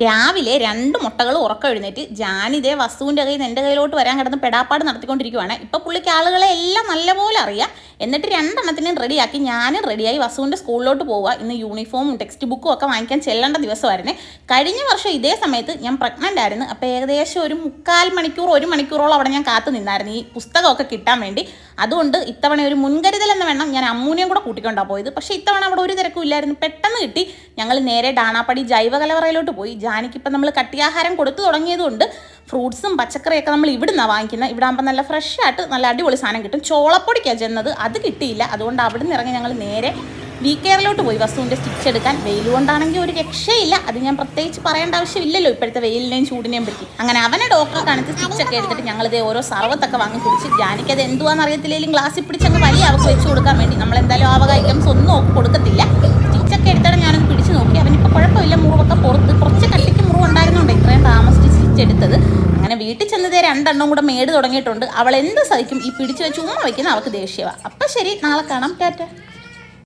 രാവിലെ 2 മുട്ടകൾ ഉറക്കം എഴുന്നേറ്റ് ജാനിതേ വസുവിൻ്റെ കയ്യിൽ നിന്ന് എൻ്റെ കയ്യിലോട്ട് വരാൻ കിടന്ന് പെടാപ്പാട് നടത്തിക്കൊണ്ടിരിക്കുവാണ്. ഇപ്പോൾ പുള്ളിക്ക് ആളുകളെ എല്ലാം നല്ലപോലെ അറിയാം. എന്നിട്ട് 2 എണ്ണത്തിനും റെഡിയാക്കി ഞാനും റെഡിയായി വസുവിൻ്റെ സ്കൂളിലോട്ട് പോവുക. ഇന്ന് യൂണിഫോമും ടെക്സ്റ്റ് ബുക്കും ഒക്കെ വാങ്ങിക്കാൻ ചെല്ലേണ്ട ദിവസമായിരുന്നു. കഴിഞ്ഞ വർഷം ഇതേ സമയത്ത് ഞാൻ പ്രഗ്നൻ്റ് ആയിരുന്നു. അപ്പോൾ ഏകദേശം ഒരു 3/4 മണിക്കൂർ 1 മണിക്കൂറോളം അവിടെ ഞാൻ കാത്തു നിന്നായിരുന്നു ഈ പുസ്തകമൊക്കെ കിട്ടാൻ വേണ്ടി. അതുകൊണ്ട് ഇത്തവണ ഒരു മുൻകരുതൽ എന്ന വേണം ഞാൻ അമ്മൂനെയും കൂടെ കൂട്ടിക്കൊണ്ടാണ് പോയത്. പക്ഷേ ഇത്തവണ അവിടെ ഒരു തിരക്കും ഇല്ലായിരുന്നു, പെട്ടെന്ന് കിട്ടി. ഞങ്ങൾ നേരെ ഡാണാപ്പടി ജൈവ കലവറയിലോട്ട് പോയി. ജാനിക്കിപ്പം നമ്മൾ കട്ടിയാഹാരം കൊടുത്തു തുടങ്ങിയതുകൊണ്ട് ഫ്രൂട്ട്സും പച്ചക്കറിയൊക്കെ നമ്മൾ ഇവിടുന്നാണ് വാങ്ങിക്കുന്നത്. ഇവിടെ ആകുമ്പോൾ നല്ല ഫ്രഷ് ആയിട്ട് നല്ല അടിപൊളി സാധനം കിട്ടും. ചോളപ്പൊടിക്കാണ് ചെന്നത്, അത് കിട്ടിയില്ല. അതുകൊണ്ട് അവിടെ നിന്ന് ഇറങ്ങി ഞങ്ങൾ നേരെ വി കെയറിലോട്ട് പോയി വസുവിൻ്റെ സ്റ്റിച്ച് എടുക്കാൻ. വെയിൽ കൊണ്ടാണെങ്കിൽ ഒരു രക്ഷയില്ല, അത് ഞാൻ പ്രത്യേകിച്ച് പറയേണ്ട ആവശ്യമില്ലല്ലോ ഇപ്പോഴത്തെ വെയിലിനെയും ചൂടിനെയും പറ്റി. അങ്ങനെ അവനെ ഡോക്ടറെ കാണിച്ച് സ്റ്റിച്ചൊക്കെ എടുത്തിട്ട് ഞങ്ങളിത് ഓരോ സർവത്തൊക്കെ വാങ്ങി കുടിച്ച്. ജാനിക്ക് അത് എന്തുവാന്ന് അറിയത്തില്ലെങ്കിലും ഗ്ലാസ്സിൽ പിടിച്ചങ്ങ് വലിയ അവർക്ക് വെച്ച് കൊടുക്കാൻ വേണ്ടി നമ്മളെന്തായാലും ആവക ഐറ്റംസ് ഒന്നും കൊടുക്കത്തില്ല. സ്റ്റിച്ചൊക്കെ എടുത്തിട്ട് ഞാനൊന്ന് പിടിച്ച് നോക്കി. അവനിപ്പോൾ കുഴപ്പമില്ല, മുറിവൊക്കെ പുറത്ത് കുറച്ച് കട്ടിക്ക് മുറിവുണ്ടായിരുന്നുണ്ട് ഇത്രയും താമസിച്ച് സ്റ്റിച്ച് എടുത്തത്. അങ്ങനെ വീട്ടിൽ ചെന്നതേ 2 എണ്ണം കൂടെ മേട് തുടങ്ങിയിട്ടുണ്ട്. അവൾ എന്ത് സഹിക്കും, ഈ പിടിച്ച് വെച്ച് ഉമ്മ വയ്ക്കുന്ന അവൾക്ക് ദേഷ്യമാണ്. അപ്പം ശരി, നാളെ കാണാം, ടാറ്റ.